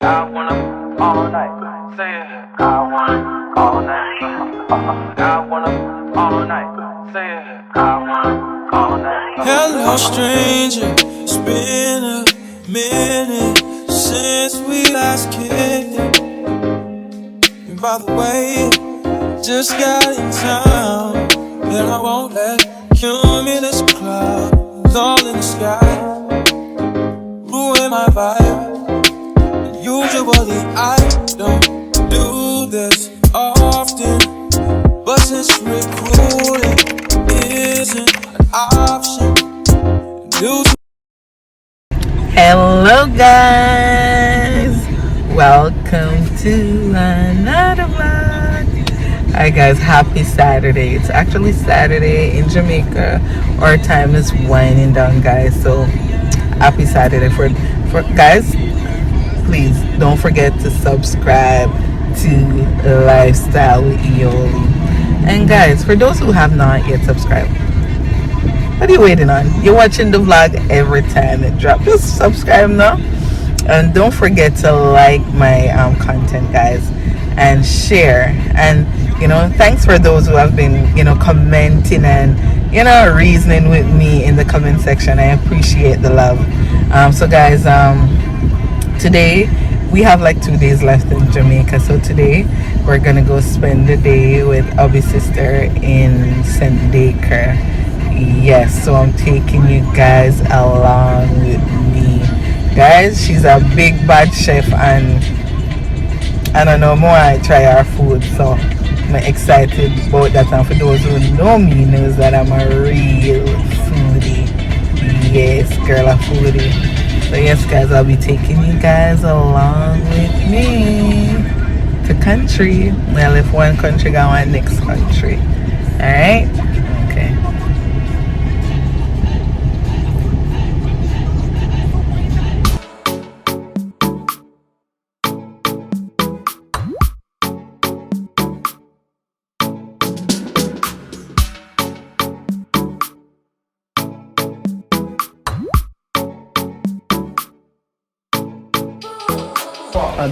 I wanna all night. Say it. I wanna all night. I wanna all night. Say it. I wanna all night. Hello, stranger. It's been a minute since we last kicked it. And by the way, just got in town, and I won't let cumulus clouds all in the sky ruin my vibe. Usually I don't do this often, but since recruiting isn't an option, hello guys, welcome to another vlog. Alright guys, happy Saturday. It's actually Saturday in Jamaica. Our time is winding down, guys, so happy Saturday for guys. Please don't forget to subscribe to Lifestyle with Ioli. And guys, for those who have not yet subscribed, what are you waiting on? You're watching the vlog every time it drops. Just subscribe now. And don't forget to like my content, guys, and share. And thanks for those who have been commenting and reasoning with me in the comment section. I appreciate the love. So guys, today we have like 2 days left in Jamaica. So today we're gonna go spend the day with Abby's sister in St. Baker. Yes, so I'm taking you guys along with me, guys. She's a big bad chef, and I don't know more. I try her food, so I'm excited about that. And for those who know me, knows that I'm a real foodie. Yes, girl, a foodie. So yes, guys, I'll be taking you guys along with me to country. Well, if one country got one next country. All right. Okay.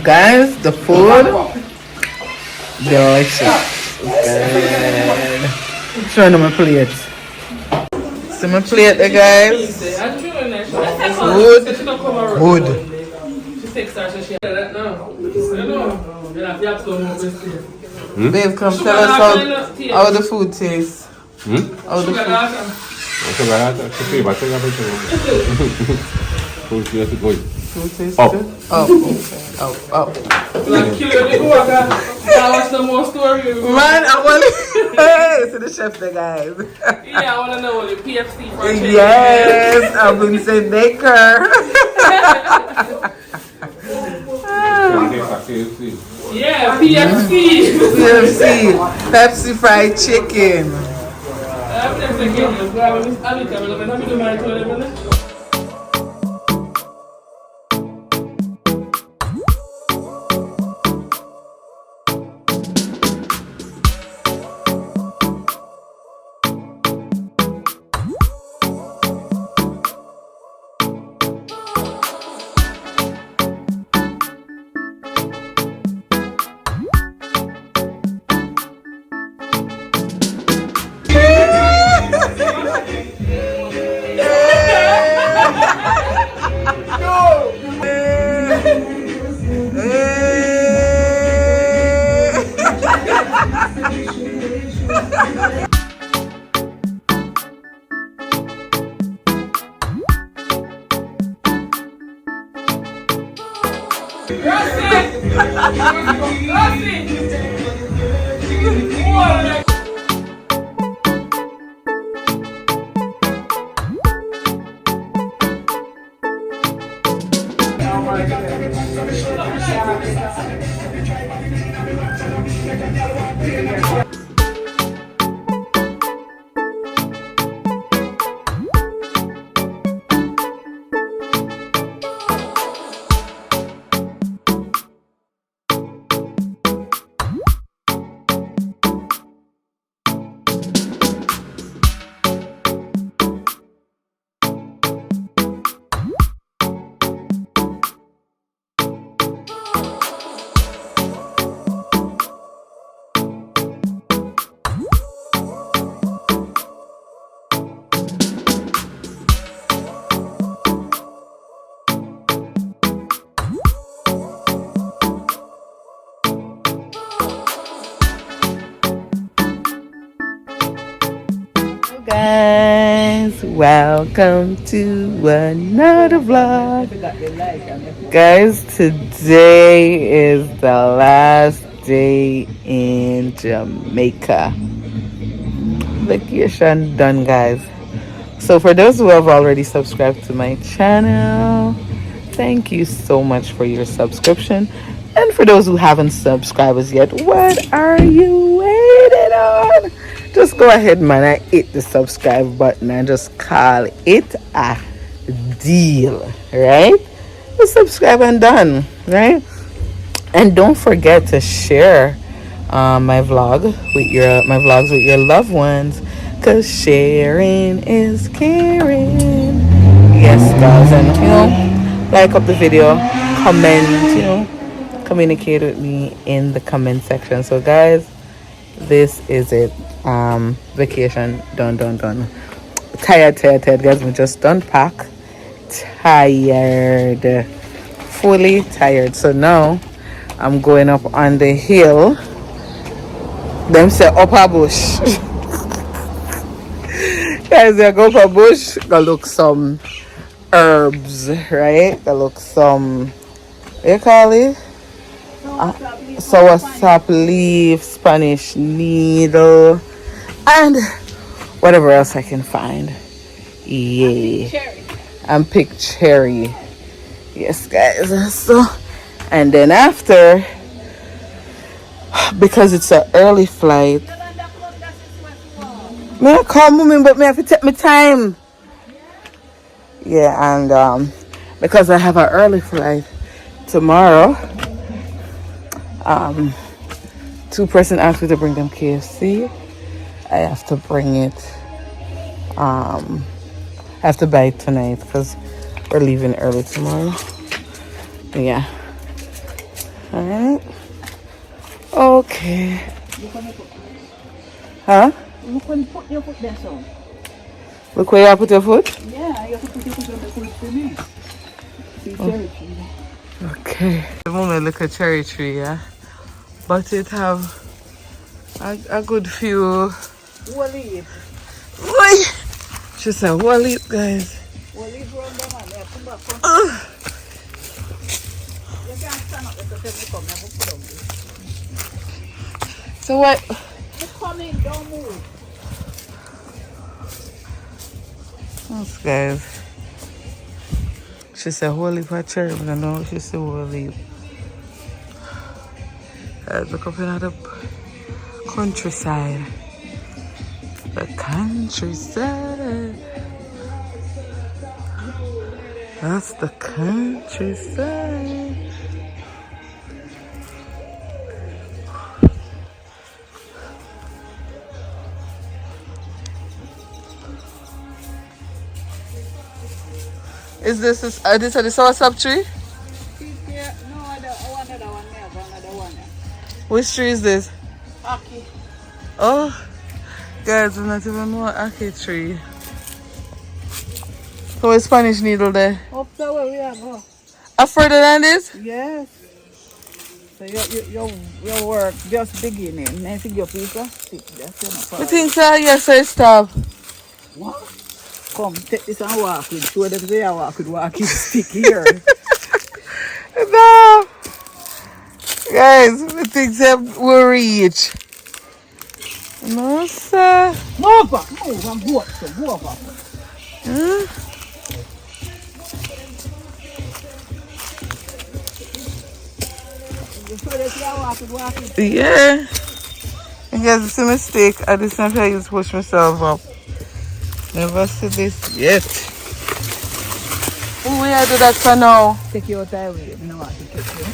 Guys, the food delicious. Good. Show them my plate. See my plate there, guys. Food good. Babe, come tell us how the food tastes. How the food tastes good. Food tastes good? Oh, okay. Oh. Man, I want to. Hey, to the chef, the guys. Yeah, I want to know what the PFC for. Yes, I've been saying Baker. Yeah, PFC. PFC. Pepsi fried chicken. welcome to another vlog. Guys, today is the last day in Jamaica. Vacation done, guys. So for those who have already subscribed to my channel, thank you so much for your subscription. And for those who haven't subscribed as yet, what are you waiting on? Just go ahead, man, and hit the subscribe button and just call it a deal, right? Just subscribe and done, right? And don't forget to share my vlogs with your loved ones, cause sharing is caring. Yes, guys, and like up the video, comment, communicate with me in the comment section. So guys, this is it. Vacation done. Tired, guys. We just done pack. Tired, fully tired. So now I'm going up on the hill. Them say up a bush. Guys, I go up a bush. Go look some herbs, right? Go look some, what you call it? Sour sap leaf, Spanish needle, and whatever else I can find. Yeah. And pick cherry. Yes, guys. So, and then after, because it's an early flight, may I come, but me have to take my time. Yeah, and because I have an early flight tomorrow, two-person asked me to bring them KFC. I have to bring it. I have to buy it tonight because we're leaving early tomorrow. Yeah. All right. Okay. Huh? You can put your foot there, so. Look where you put your foot? Yeah, you have to put your foot on the foot for me. See, cherry tree. Okay. The moment look at cherry tree, yeah. But it have a good few. Wally. Oi! She said, Wally, guys. Wally from the man. Yeah, come back. Come. You can't stand up because you come. Never put on this. So what? You come in, don't move. Yes, guys. She said, Wally for cherry, but I know she said Wally. Guys, look up in the countryside. The countryside. That's the countryside. Is this the sour sap tree? Yeah, no, another one there, another one there. Which tree is this? Okay. Oh, guys, we not even know Aki tree. So a Spanish needle there. Up the way we are go. Further than this? Yes. So your work just beginning. I think your piece of stick. That's You think so? Yes, I stop. What? Come, take this and walk with. Show them they are walking stick here. No. Guys, we think that we'll reach. No, sir. Move back, move and go up, so move back. You sure that you are walking? Yeah. And guys, it's a mistake. I just not try to push myself up. Never see this yet. Oh, we do that for now. Take your time with it. You know what to take you.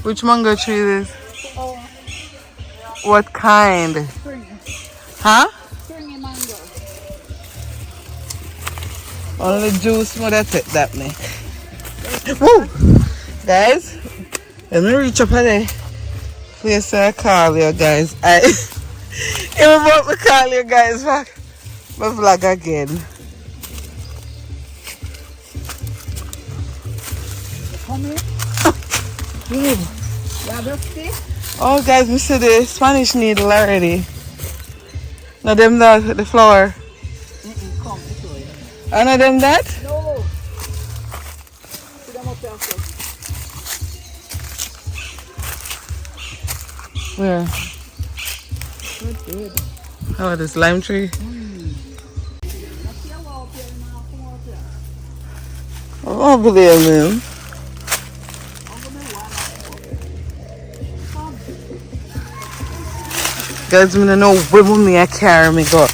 Which mango tree is this? Oh, What kind? spring. Huh? Springy mango. Only juice more that take that me. Woo! Guys, let me reach up there. Please I call you guys. I even about to call you guys back. My vlog again. Come here. Babe, you have your stick? Oh, guys, we see the Spanish needle already. No, them that, the flower. Come, I show you. I know them that? No. Put them up there first. Where? Good. Oh, this lime tree. Oh, over there, man. Guys, I don't know where me I carry me go.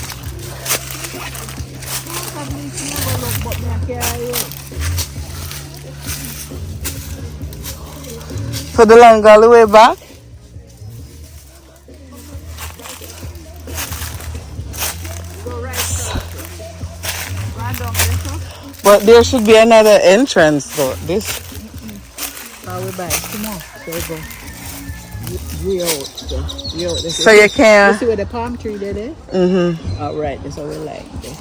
So the line go all the way back? But there should be another entrance though. This. Now we buy some more. So we go. We out. So you You can't. see where the palm tree there? Mm-hmm. Alright, that's what we like. There.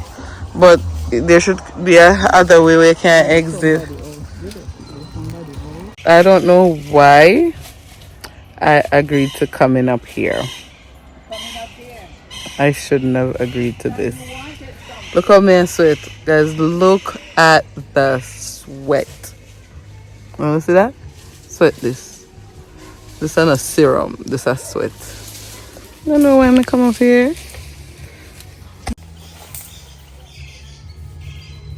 But there should be another way we can exit. I don't know why I agreed to coming up here. I shouldn't have agreed to this. Look how me sweat. Guys, look at the sweat. Want to see that? Sweat this. This is not a serum. This is sweat. I don't know why I come up here.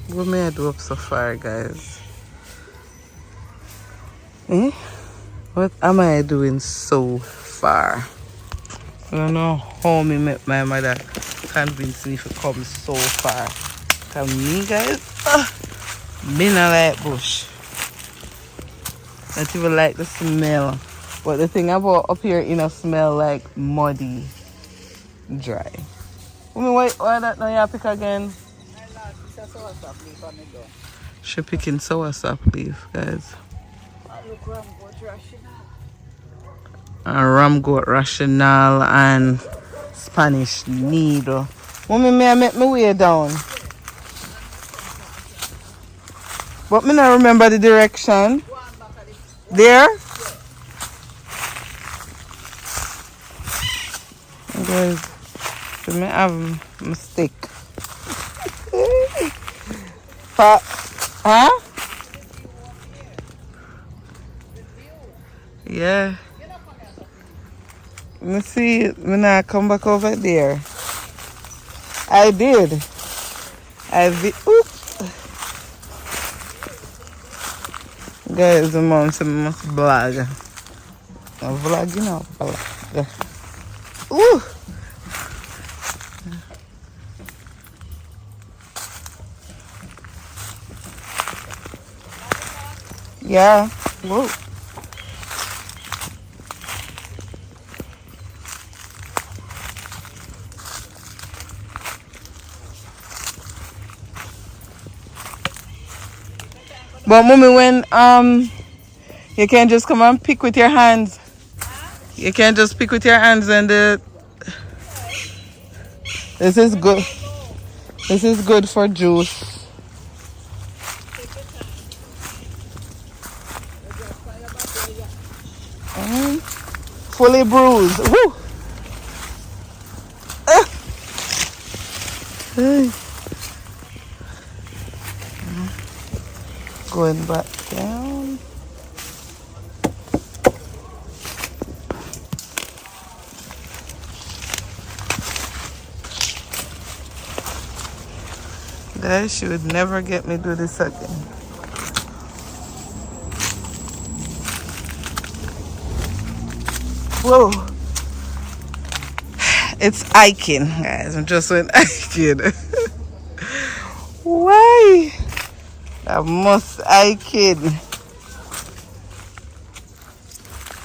What may I do up so far, guys? Eh? What am I doing so far? I don't know how me met my mother convince me to come so far. Cause me, guys, me not like bush. Not even like the smell. But the thing about up here, you know, smell like muddy, dry. Why that now you pick again? She picking soursop leaf, guys. And ram goat rational and Spanish needle. Mommy, may I make my way down? But me not remember the direction. There? Guys, so me have a mistake. Huh? Yeah. Let me see. Me not come back over there. I did. Oops. Guys, the mom said me must vlog. I'm vlogging now. Vlog. Ooh. Yeah. Whoa. But mommy, when you can't just come and pick with your hands. You can't just pick with your hands and this is good. This is good for juice. Fully bruised. Woo! Going back down. Guys, she would never get me to do this again. Whoa. It's hiking, guys. I'm just went hiking. Why? I must hiking.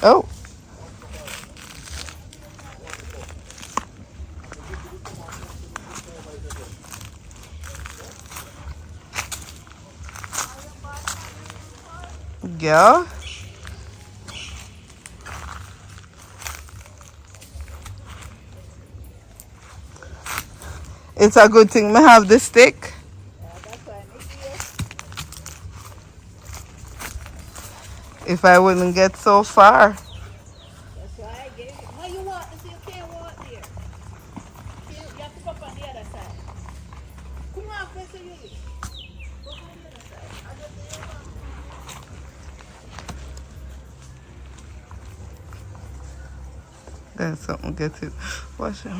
Oh. Yeah. It's a good thing I have the stick. if I wouldn't get so far. That's why I gave you. Why you walk this? You can't walk there. You have to go up on the other side. Come on, Professor Yuli. Go on the other side. I just say you walk. Then something gets it. Wash it.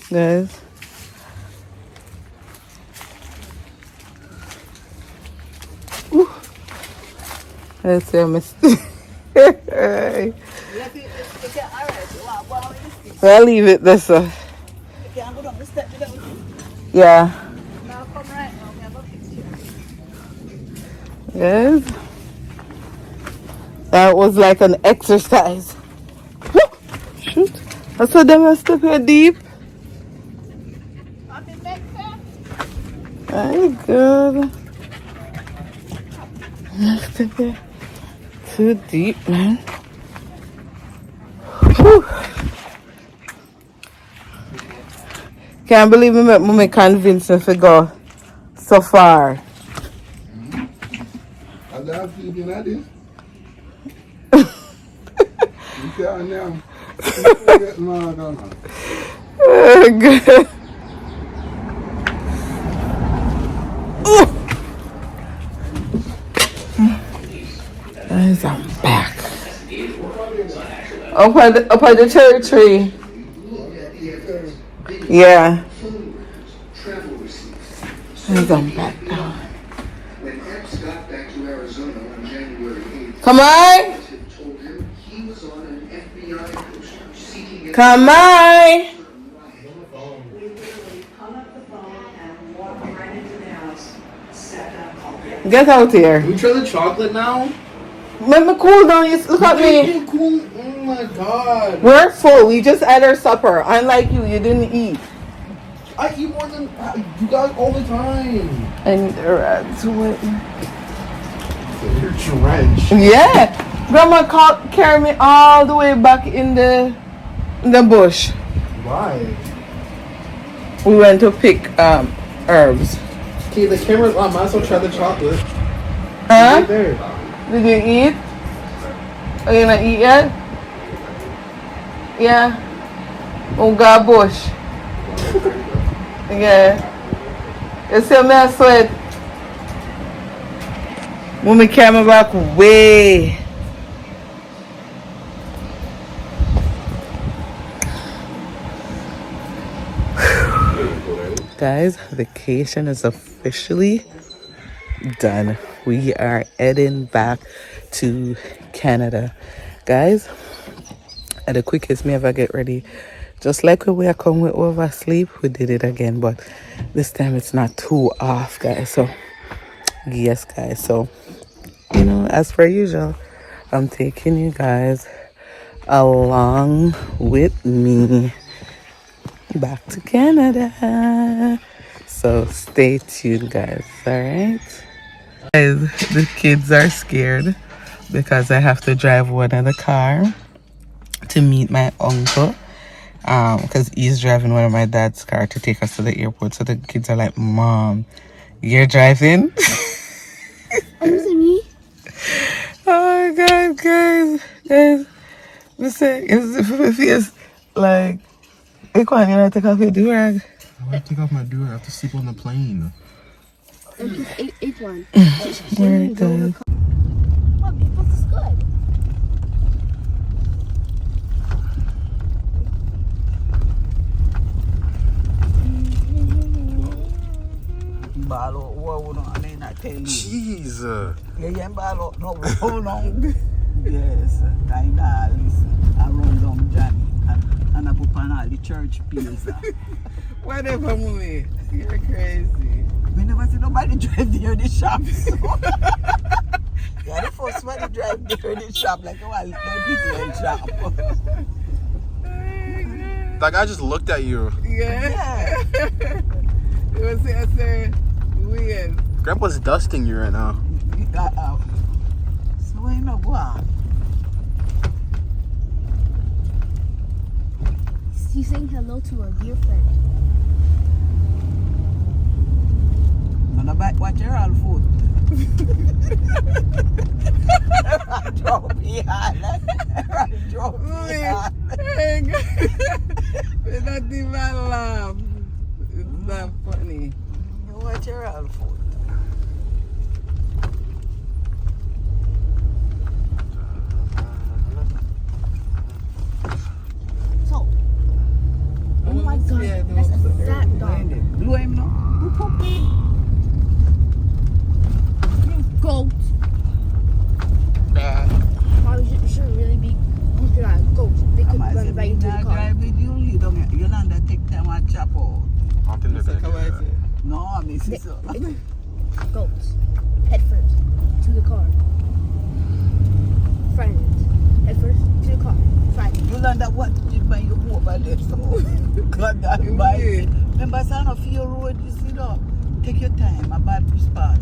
Guys. Ooh. Let's see, I missed it. I'll leave it this way. Yeah. Now come right now. We have a picture. Yes. That was like an exercise. Shoot. I saw them a step here deep. I'm in Mexico. My God. Step here. Too deep, man. Whew. Can't believe me convinced me to go so far. I love feeding at it. You tell now. No. Good. Guys, I'm back. Up at the cherry tree. Yeah. Guys, I'm back now. When Epps got back to Arizona on January 8th, Come on. told him he was on an FBI poster seeking Come on. Get out here. We try the chocolate now? Let me cool down. You look at me. Cool. Oh my God. We're full. We just had our supper. Unlike you, you didn't eat. I eat more than you guys all the time. And You're drenched. yeah, Grandma carried me all the way back in the bush. Why? We went to pick herbs. Okay, the camera's on. Might as well try the chocolate. Huh? Right there. Did you eat? Are you gonna eat yet? Yeah. Oh God, bush. Yeah. You see me I sweat. Move my camera back way. Guys, vacation is officially done. We are heading back to Canada. Guys, at the quickest me ever get ready. Just like when we are coming with oversleep, we did it again, but this time it's not too off, guys. So yes, guys. So, you know, as per usual, I'm taking you guys along with me back to Canada. So stay tuned, guys. All right. Guys, the kids are scared because I have to drive one in the car to meet my uncle. Because he's driving one of my dad's car to take us to the airport. So the kids are like, Mom, you're driving? Is it me? Oh my God, guys. Listen, it's like, hey, Kwan, you want to take off your do-rag? I want to take off my do-rag. I have to sleep on the plane. Eighth one. Alright, guys. Oh, this is good. Balo, wow, no, I mean, I tell you. Jeez. Yeah, balo, no, how long? Yes, kind of listen, around down Johnny, and I put on all the church pills. Whatever, movie. You're crazy. We never see nobody drive near the shop. So. Yeah, the first one to drive near the shop, like, oh, I'll the shop. That guy just looked at you. Yeah. It was weird. Grandpa's dusting you right now. So why you not go on? He's saying hello to a dear friend. No, watch your all food. Drop me on. Drop me on. It's not even laugh. It's not funny. You watch your all food. So, oh my god, that's a fat dog. Blow him now. Goat. Mom, you should really be looking at goats. They could run right into the car. Drive with you, you don't take time and chop out. No, I mean, so. Goats. Head first to the car. Friends. Head first to the car. Friends. You learn that what did when you move over there, so. God, that bike. Remember, son of your road, you see, though. Take your time, a bad spot.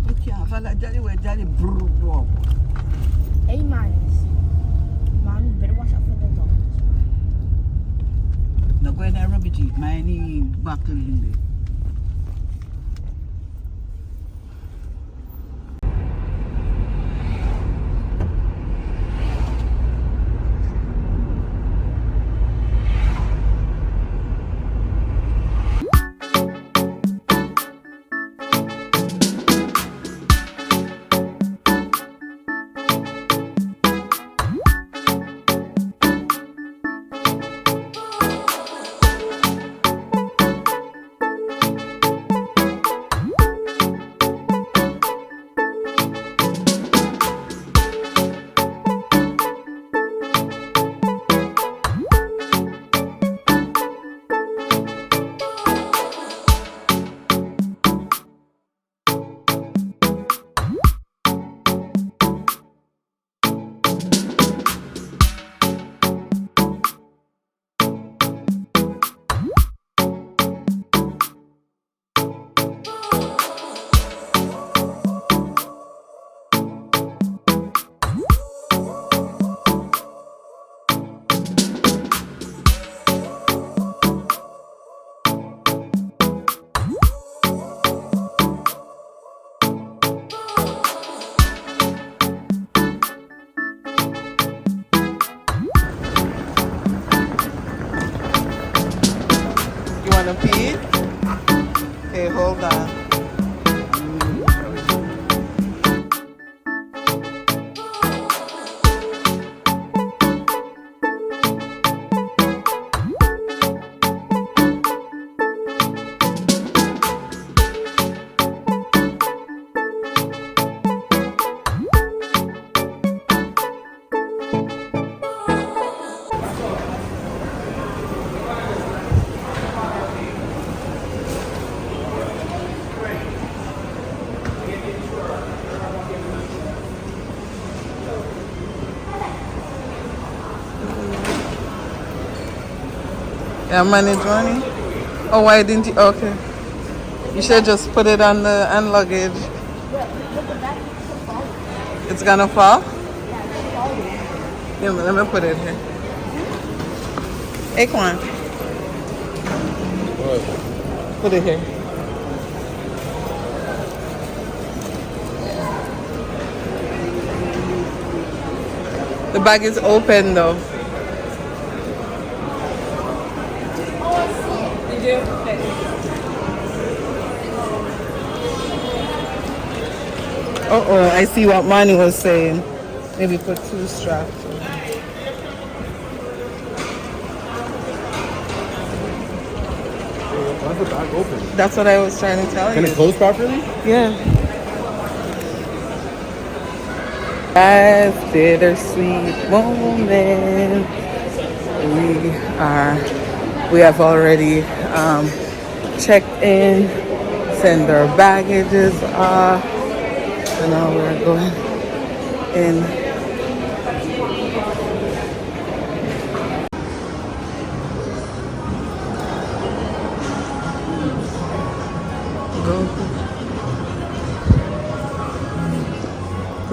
You can't follow Jolly where Jolly brrrr. A minus. Mom, you better watch out for the dogs. Now go in there, rub it, mine buckle in there. Wanna pee? Okay, hold on. Yeah, manage money. Oh, why didn't you? Okay. You should just put it on the hand luggage. It's gonna fall? Yeah, let me put it here. Acorn. Put it here. The bag is open though. Uh-oh, I see what Manny was saying. Maybe put 2 straps. Why is the bag open? That's what I was trying to tell you. Can it close properly? Yeah. Guys, bittersweet moment. We have already checked in, send our baggages off, and now we're going in.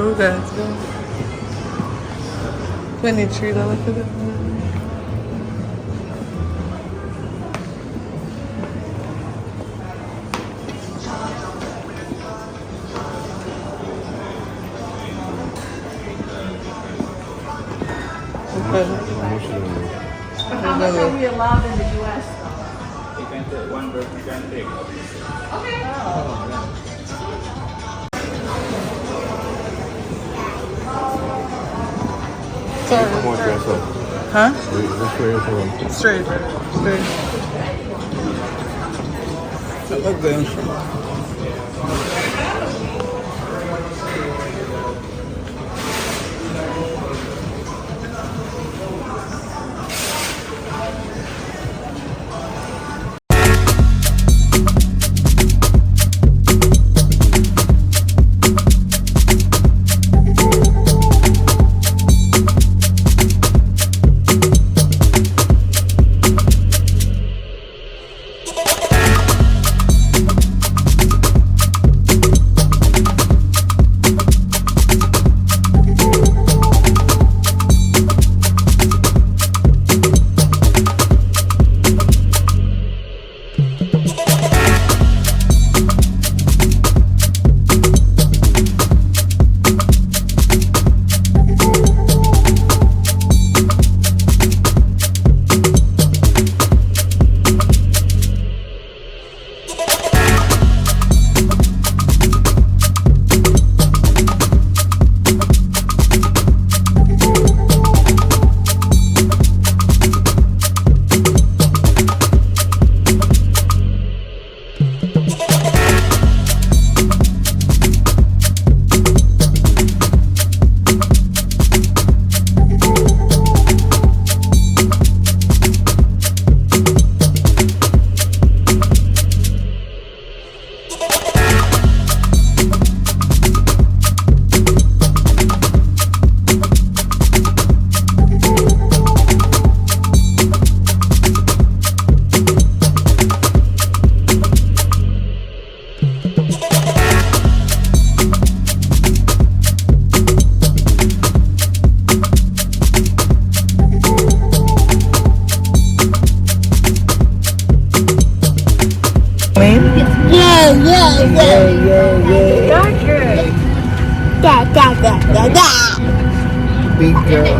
Oh, guys, go. $23 for that. How much are we allowed in the U.S. You can take one person, you can take. Huh? Straight. Look good. Big girl.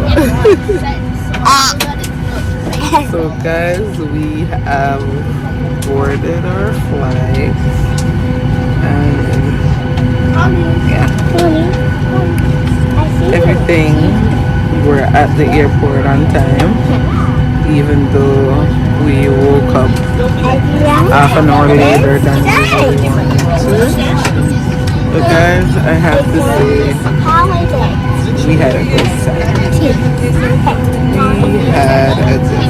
So guys, we have boarded our flight and yeah, everything. We're at the airport on time, even though we woke up half an hour later than we really wanted to. But guys, I have to say, we had a good time. We had a good time.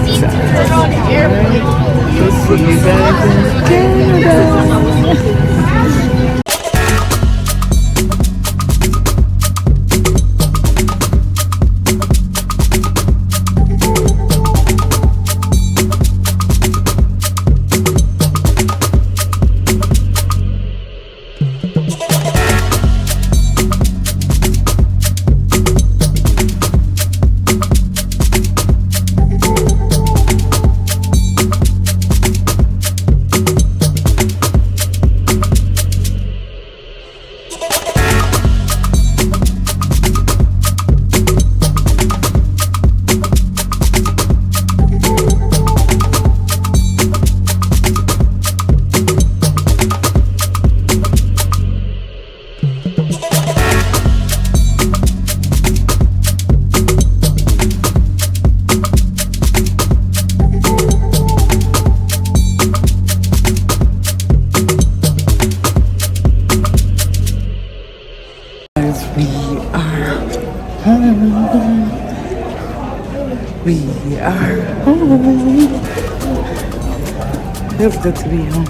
So see you guys in Canada. We are home. Feels good to be home.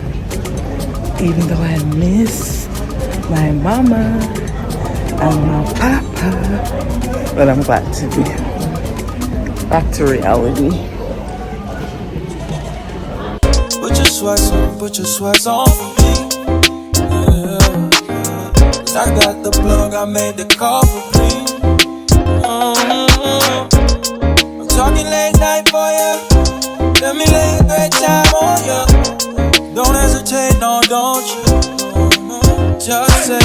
Even though I miss my mama and my papa. But I'm glad to be home. Back to reality. Put your sweats on for me. Yeah. I got the plug, I made the call for me. I'm talking late night for ya. Let me lay a great time on ya. Don't hesitate, no, don't you? Just say you